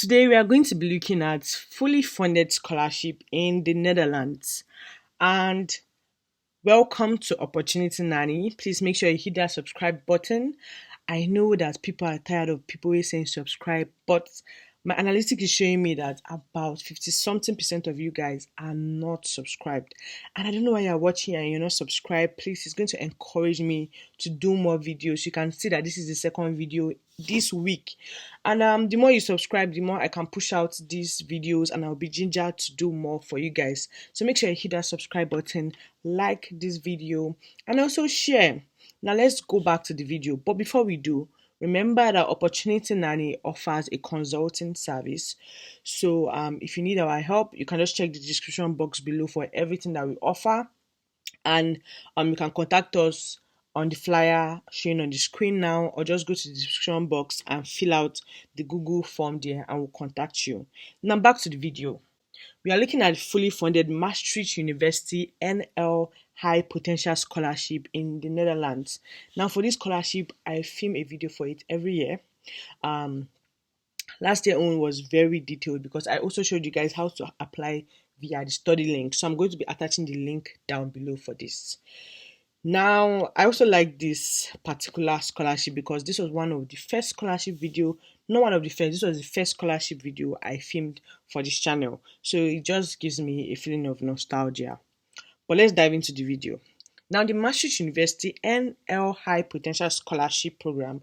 Today we are going to be looking at fully funded scholarship in the Netherlands. And welcome to Opportunity Nanny. Please make sure you hit that subscribe button. I know that people are tired of people always saying subscribe, but my analytics is showing me that about 50 something percent of you guys are not subscribed. And I don't know why you're watching and you're not subscribed. Please, it's going to encourage me to do more videos. You can see that this is the second video this week. And the more you subscribe, the more I can push out these videos and I'll be ginger to do more for you guys. So make sure you hit that subscribe button, like this video, and also share. Now let's go back to the video. But before we do, remember that Opportunity Nanny offers a consulting service. So if you need our help, you can just check the description box below for everything that we offer. And you can contact us on the flyer showing on the screen now, or just go to the description box and fill out the Google form there and we'll contact you. Now back to the video. We are looking at fully funded Maastricht University NL High Potential Scholarship in the Netherlands. Now for this scholarship, I film a video for it every year. Last year own was very detailed because I also showed you guys how to apply via the study link. So I'm going to be attaching the link down below for this. Now, I also like this particular scholarship because this was one of the first scholarship video, not one of the first, this was the first scholarship video I filmed for this channel. So it just gives me a feeling of nostalgia. But let's dive into the video. Now, the Maastricht University NL High Potential Scholarship Program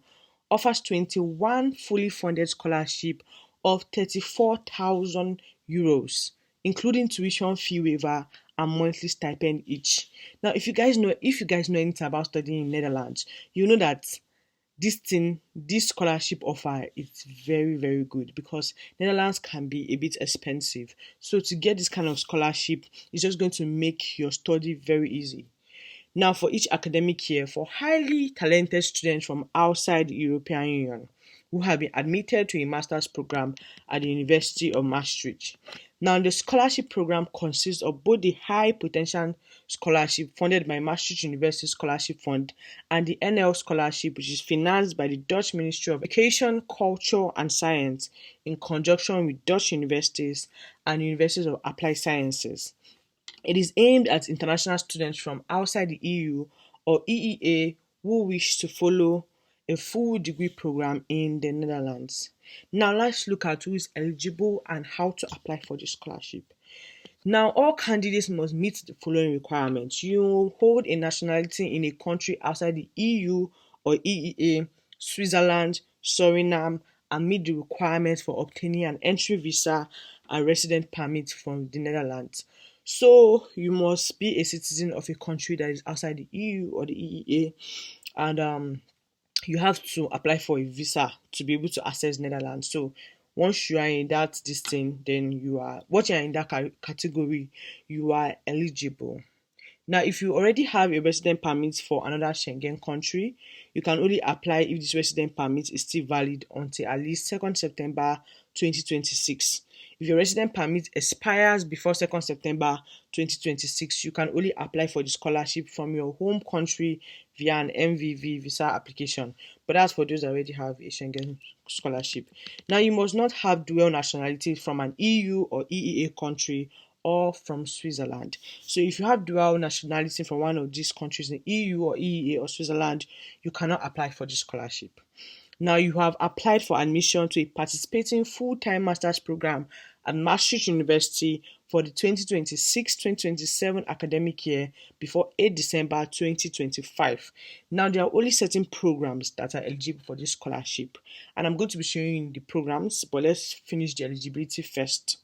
offers 21 fully funded scholarship of 34,000 euros, including tuition fee waiver and monthly stipend each. Now, if you guys know anything about studying in Netherlands, you know that this scholarship offer is very, very good because Netherlands can be a bit expensive. So to get this kind of scholarship is just going to make your study very easy. Now, for each academic year, for highly talented students from outside the European Union who have been admitted to a master's program at the University of Maastricht. Now, the scholarship program consists of both the High Potential Scholarship funded by Maastricht University Scholarship Fund and the NL Scholarship, which is financed by the Dutch Ministry of Education, Culture and Science in conjunction with Dutch universities and universities of applied sciences. It is aimed at international students from outside the EU or EEA who wish to follow a full degree program in the Netherlands. Now let's look at who is eligible and how to apply for the scholarship. Now, all candidates must meet the following requirements. You hold a nationality in a country outside the EU or EEA, Switzerland, Suriname, and meet the requirements for obtaining an entry visa and resident permit from the Netherlands. So you must be a citizen of a country that is outside the EU or the EEA, and you have to apply for a visa to be able to access Netherlands. So once you are in that then you are in that category, you are eligible. Now, if you already have a resident permit for another Schengen country, you can only apply if this resident permit is still valid until at least 2nd September 2026. If your resident permit expires before 2nd September 2026, you can only apply for the scholarship from your home country via an MVV visa application. But that's for those that already have a Schengen scholarship. Now, you must not have dual nationality from an EU or EEA country or from Switzerland. So if you have dual nationality from one of these countries in EU or EEA or Switzerland, you cannot apply for this scholarship. Now you have applied for admission to a participating full-time master's program at Maastricht University for the 2026-2027 academic year before 8 December 2025. Now there are only certain programs that are eligible for this scholarship, and I'm going to be showing you the programs, but let's finish the eligibility first.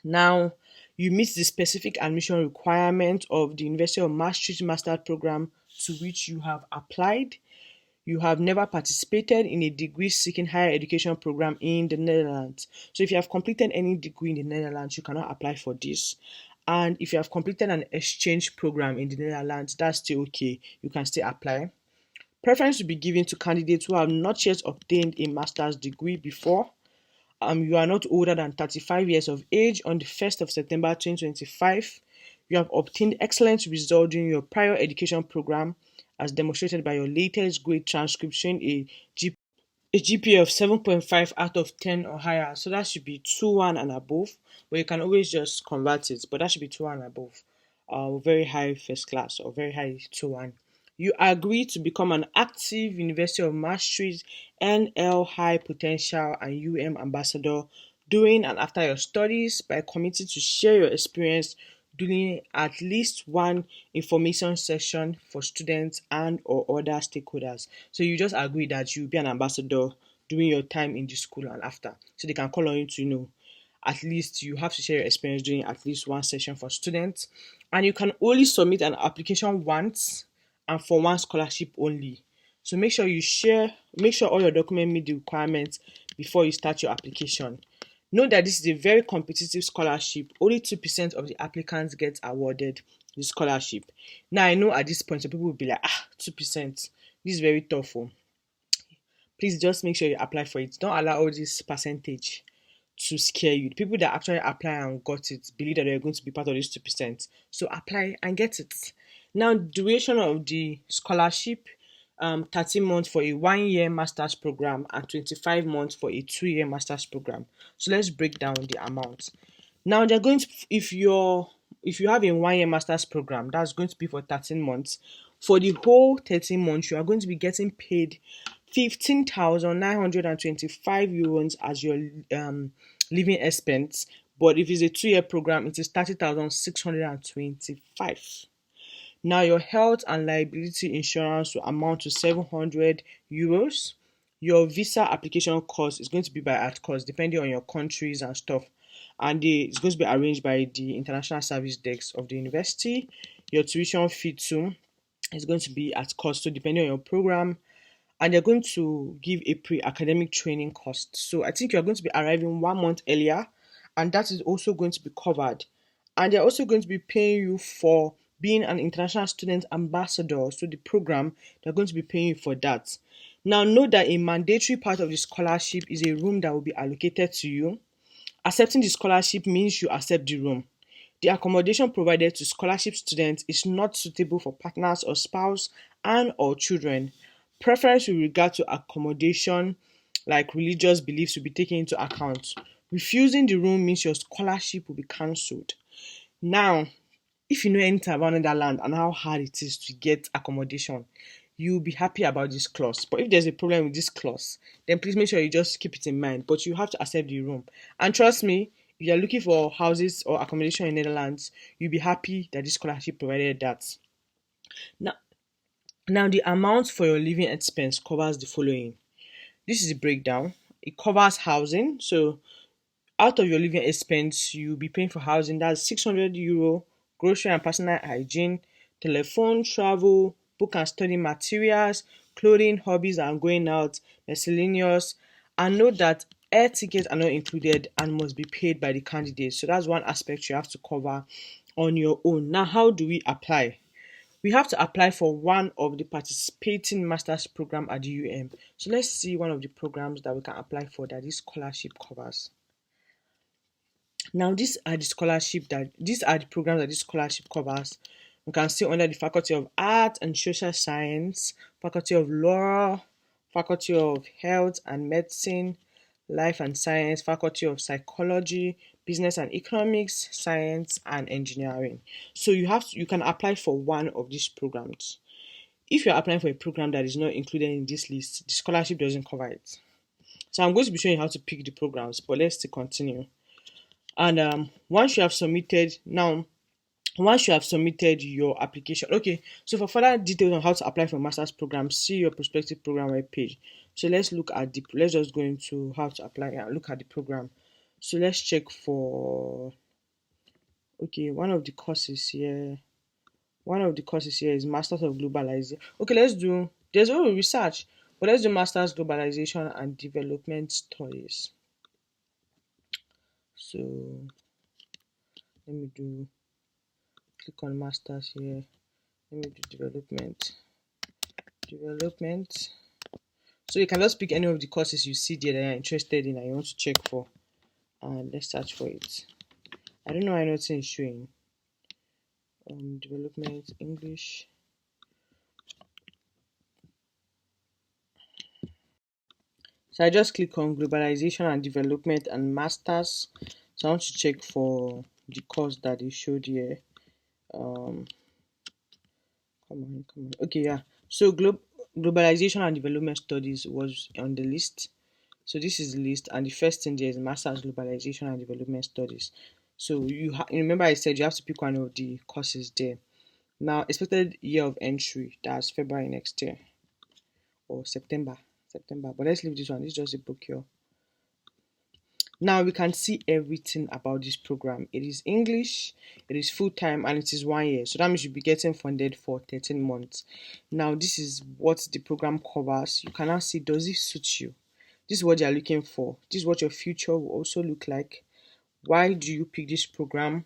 Now, you meet the specific admission requirement of the University of Maastricht Master's Program to which you have applied. You have never participated in a degree-seeking higher education program in the Netherlands. So if you have completed any degree in the Netherlands, you cannot apply for this. And if you have completed an exchange program in the Netherlands, that's still okay. You can still apply. Preference will be given to candidates who have not yet obtained a master's degree before. You are not older than 35 years of age on the 1st of September 2025. You have obtained excellent results during your prior education program as demonstrated by your latest grade transcription, a a GPA of 7.5 out of 10 or higher. So that should be 2-1 and above. But you can always just convert it, but that should be 2-1 and above. Very high first class or very high 2-1. You agree to become an active University of Maastricht NL High Potential and UM ambassador during and after your studies by committing to share your experience during at least one information session for students and or other stakeholders. So you just agree that you'll be an ambassador during your time in the school and after. So they can call on you to at least you have to share your experience during at least one session for students. And you can only submit an application once and for one scholarship only. So make sure all your documents meet the requirements before you start your application. Note that this is a very competitive scholarship. Only 2% of the applicants get awarded the scholarship. Now I know at this point some people will be like, 2%. This is very tough. Oh. Please just make sure you apply for it. Don't allow all this percentage to scare you. The people that actually apply and got it believe that they're going to be part of this 2%. So apply and get it. Now, duration of the scholarship, 30 months for a 1 year master's program and 25 months for a 2 year master's program. So let's break down the amount. Now they're going to if you have a 1 year master's program, that's going to be for 13 months. For the whole 13 months, you are going to be getting paid 15,925 euros as your living expense. But if it's a 2 year program, it is 30,625. Now your health and liability insurance will amount to 700 euros. Your visa application cost is going to be by at cost depending on your countries and stuff. And it's going to be arranged by the international service desk of the university. Your tuition fee too is going to be at cost, so depending on your program. And they're going to give a pre-academic training cost. So I think you're going to be arriving 1 month earlier, and that is also going to be covered. And they're also going to be paying you for being an international student ambassador. So the program, they're going to be paying you for that. Now note that a mandatory part of the scholarship is a room that will be allocated to you. Accepting the scholarship means you accept the room. The accommodation provided to scholarship students is not suitable for partners or spouse and or children. Preference with regard to accommodation like religious beliefs will be taken into account. Refusing the room means your scholarship will be cancelled. Now, if you know anything about Netherlands and how hard it is to get accommodation, you'll be happy about this clause. But if there's a problem with this clause, then please make sure you just keep it in mind. But you have to accept the room. And trust me, if you're looking for houses or accommodation in Netherlands, you'll be happy that this scholarship provided that. Now, the amount for your living expense covers the following. This is the breakdown. It covers housing. So out of your living expense, you'll be paying for housing. That's 600 euro, grocery and personal hygiene, telephone, travel, book and study materials, clothing, hobbies and going out, miscellaneous. And note that air tickets are not included and must be paid by the candidate. So that's one aspect you have to cover on your own. Now, how do we apply? We have to apply for one of the participating master's program at the UM. So let's see one of the programs that we can apply for that this scholarship covers. Now, these are the programs that this scholarship covers. You can see under the Faculty of Art and Social Science, Faculty of Law, Faculty of Health and Medicine, Life and Science, Faculty of Psychology, Business and Economics, Science and Engineering. So you can apply for one of these programs. If you're applying for a program that is not included in this list, the scholarship doesn't cover it. So I'm going to be showing you how to pick the programs, but let's still continue. And once you have submitted your application, okay, so for further details on how to apply for a master's program, see your prospective program web page. So let's just go into how to apply and look at the program. So let's check for, okay, one of the courses here is Masters of Globalization. Okay, there's already research, but let's do Masters Globalization and Development Studies. So let me click on Masters here. Let me do development. So you can just pick any of the courses you see there that you're interested in and you want to check for. And let's search for it. I don't know why nothing is showing. Development, English. So I just click on globalization and development and masters. So I want to check for the course that they showed here. Um, come on. Okay, yeah. So globalization and development studies was on the list. So this is the list, and the first thing there is masters globalization and development studies. So you remember I said you have to pick one of the courses there. Now expected year of entry, that's February next year or September. September. But let's leave this one. This is just a book here. Now we can see everything about this program. It is English, it is full time, and it is 1 year. So that means you'll be getting funded for 13 months. Now, this is what the program covers. You can now see, does it suit you? This is what you're looking for. This is what your future will also look like. Why do you pick this program?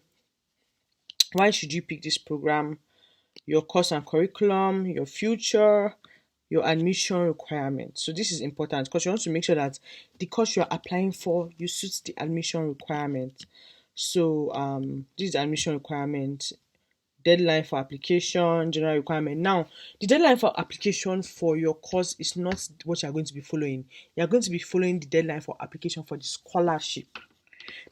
Why should you pick this program? Your course and curriculum, your future, your admission requirements. So this is important because you want to make sure that the course you're applying for you suits the admission requirement. So this is the admission requirement, deadline for application, general requirement. Now, the deadline for application for your course is not what you're going to be following. You're going to be following the deadline for application for the scholarship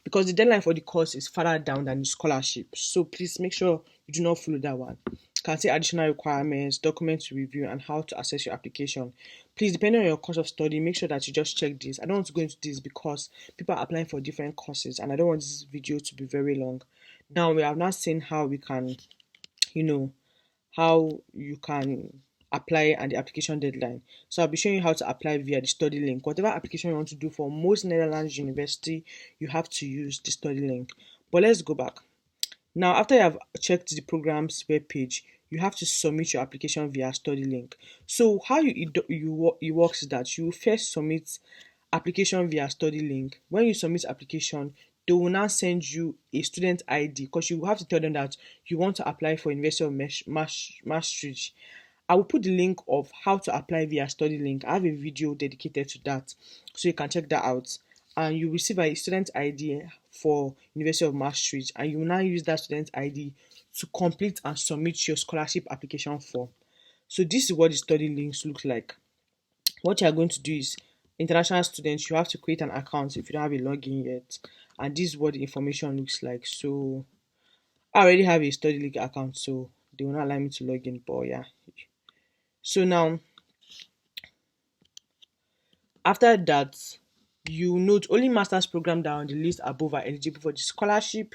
because the deadline for the course is further down than the scholarship. So please make sure you do not follow that one. You can see additional requirements, documents to review, and how to assess your application. Please, depending on your course of study, make sure that you just check this. I don't want to go into this because people are applying for different courses, and I don't want this video to be very long. Now we have not seen how we can, you know, how you can apply and the application deadline. So I'll be showing you how to apply via the study link. Whatever application you want to do for most Netherlands university, you have to use the study link. But let's go back. Now, after you have checked the program's web page, you have to submit your application via study link. So how it works is that you first submit application via study link. When you submit application, they will now send you a student ID because you have to tell them that you want to apply for University of Maastricht. I will put the link of how to apply via study link. I have a video dedicated to that, so you can check that out. And you receive a student ID for University of Maastricht, and you will now use that student ID to complete and submit your scholarship application form. So this is what the study links look like. What you are going to do is, international students, you have to create an account if you don't have a login yet, and this is what the information looks like. So I already have a study link account, so they will not allow me to log in, but yeah. So now, after that, you note only master's program that are on the list above are eligible for the scholarship.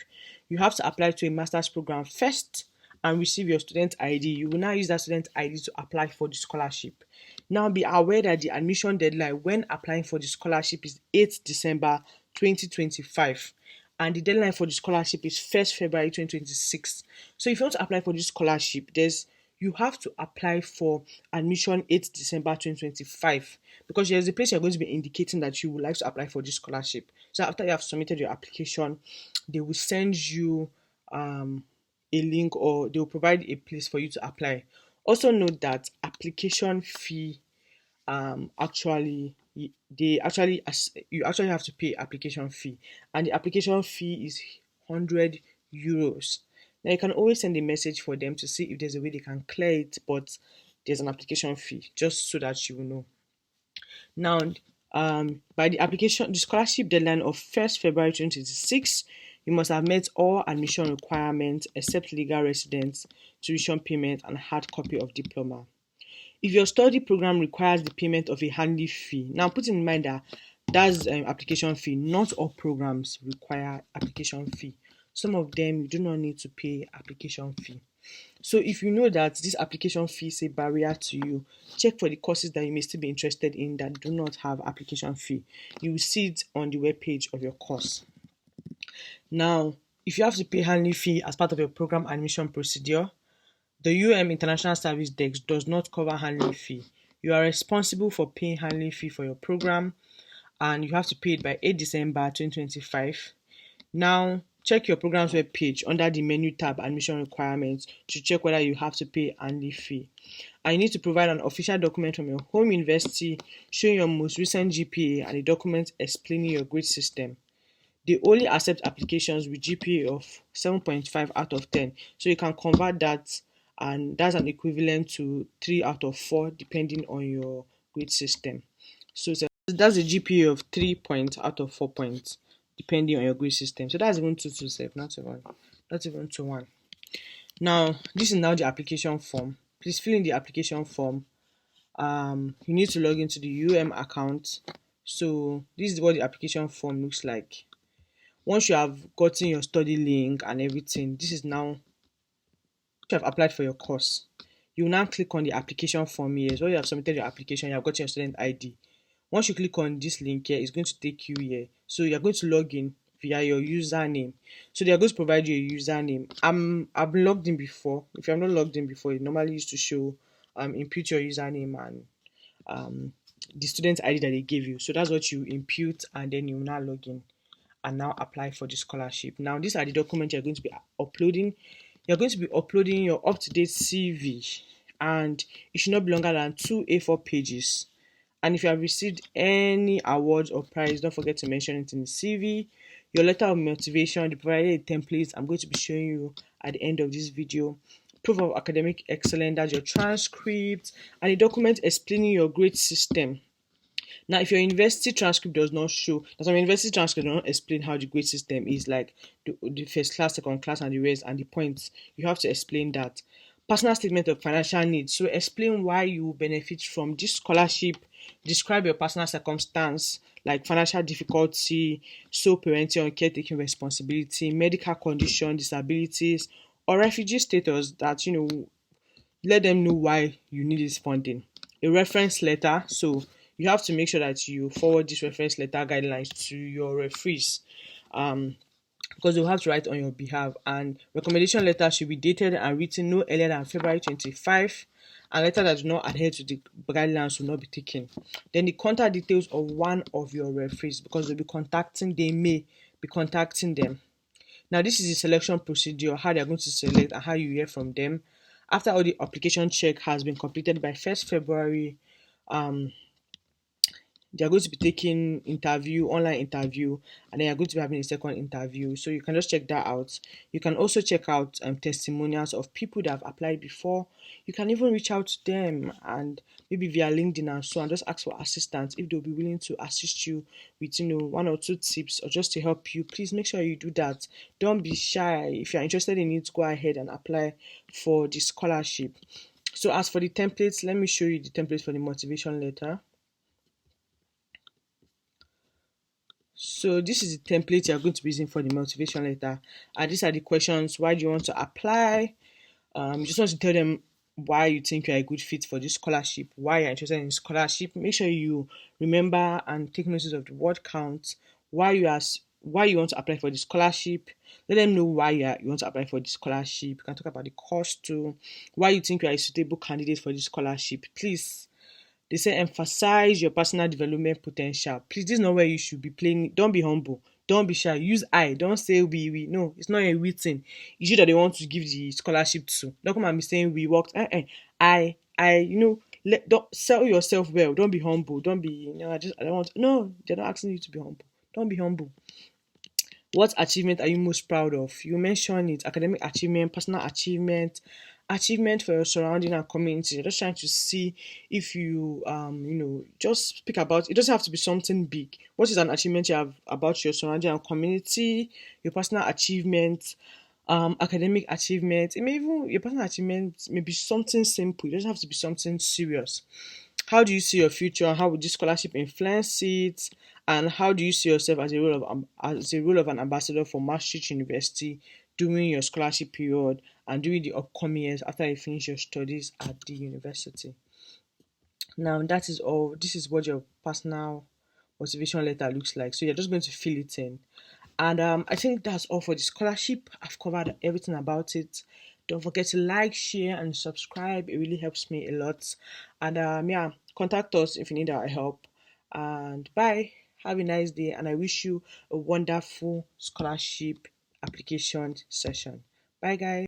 You have to apply to a master's program first and receive your student ID. You will now use that student ID to apply for the scholarship. Now be aware that the admission deadline when applying for the scholarship is 8th December 2025. And the deadline for the scholarship is 1st February 2026. So if you want to apply for this scholarship, you have to apply for admission 8th December 2025 because there's a place you're going to be indicating that you would like to apply for this scholarship. So after you have submitted your application, they will send you a link or they will provide a place for you to apply. Also note that application fee actually they actually you actually have to pay application fee, and the application fee is 100 euros. Now you can always send a message for them to see if there's a way they can clear it, but there's an application fee just so that you will know. Now, by the scholarship deadline of 1st February 2026, you must have met all admission requirements except legal residence, tuition payment, and hard copy of diploma. If your study program requires the payment of a handling fee, now put in mind that that's application fee. Not all programs require application fee. Some of them you do not need to pay application fee. So if you know that this application fee is a barrier to you, check for the courses that you may still be interested in that do not have application fee. You will see it on the web page of your course. Now, if you have to pay handling fee as part of your program admission procedure, the International Service Desk does not cover handling fee. You are responsible for paying handling fee for your program, and you have to pay it by 8 December 2025. Now, check your program's web page under the menu tab admission requirements to check whether you have to pay handling fee. And you need to provide an official document from your home university showing your most recent GPA and a document explaining your grade system. They only accept applications with GPA of 7.5 out of 10. So you can convert that, and that's an equivalent to 3 out of 4 depending on your grade system. So That's a GPA of 3 points out of 4 points, depending on your grade system. So that's even two safe, not even 2-1. Now, this is now the application form. Please fill in the application form. You need to log into the account. So this is what the application form looks like. Once you have gotten your study link and everything, this is now you have applied for your course. You will now click on the application form here. So you have submitted your application, you have gotten your student ID. Once you click on this link here, it's going to take you here. So you're going to log in via your username. So they are going to provide you a username. I've been logged in before. If you're not logged in before, it normally used to show input your username and the student ID that they gave you. So that's what you input, and then you now log in and now apply for the scholarship. Now these are the documents you're going to be uploading. You're going to be uploading your up-to-date CV, and it should not be longer than 2 A4 pages. And if you have received any awards or prize, don't forget to mention it in the CV. Your letter of motivation, the provided templates I'm going to be showing you at the end of this video. Proof of academic excellence, that's your transcript, and a document explaining your grade system. Now, if your university transcript does not show, some university transcript does not explain how the grade system is, like the first class, second class, and the rest, and the points, you have to explain that. Personal statement of financial needs. So explain why you benefit from this scholarship. Describe your personal circumstance, like financial difficulty, sole parenting or caretaking responsibility, medical condition, disabilities, or refugee status that let them know why you need this funding. A reference letter. So you have to make sure that you forward this reference letter guidelines to your referees. Because they'll have to write on your behalf. And recommendation letter should be dated and written no earlier than February 25. And letter that do not adhere to the guidelines will not be taken. Then the contact details of one of your referees, because they may be contacting them. Now this is the selection procedure, how they are going to select and how you hear from them. After all the application check has been completed by 1st February, they are going to be taking online interview, and then you're going to be having a second interview. So you can just check that out. You can also check out testimonials of people that have applied before. You can even reach out to them, and maybe via LinkedIn and so on, just ask for assistance if they'll be willing to assist you with one or two tips or just to help you. Please make sure you do that. Don't be shy. If you're interested in it, go ahead and apply for the scholarship. So as for the templates, let me show you the templates for the motivation letter. So this is the template you're going to be using for the motivation letter. These are the questions. Why do you want to apply? You just want to tell them why you think you're a good fit for this scholarship, why you're interested in scholarship. Make sure you remember and take notice of the word count, why you want to apply for the scholarship. Let them know why you want to apply for the scholarship. You can talk about the cost too, why you think you're a suitable candidate for the scholarship. Please, they say emphasize your personal development potential. Please, this is not where you should be playing. Don't be humble. Don't be shy. Use I. Don't say we. No, it's not a we thing. It's you that they want to give the scholarship to. Don't come and be saying we worked. I. Don't sell yourself well. Don't be humble. Don't be. I don't want. No, they're not asking you to be humble. Don't be humble. What achievement are you most proud of? You mentioned it: academic achievement, personal achievement for your surrounding and community. You're just trying to see if you just speak about it. Doesn't have to be something big. What is an achievement you have about your surrounding and community? Your personal achievement, academic achievement. It may even your personal achievement may be something simple. It doesn't have to be something serious. How do you see your future? How would this scholarship influence it? And how do you see yourself as a role of an ambassador for Maastricht University during your scholarship period and during the upcoming years after you finish your studies at the university? Now that is all. This is what your personal motivation letter looks like. So you're just going to fill it in. And I think that's all for the scholarship. I've covered everything about it. Don't forget to like, share, and subscribe. It really helps me a lot. And yeah, contact us if you need our help. And bye. Have a nice day. And I wish you a wonderful scholarship application session. Bye, guys.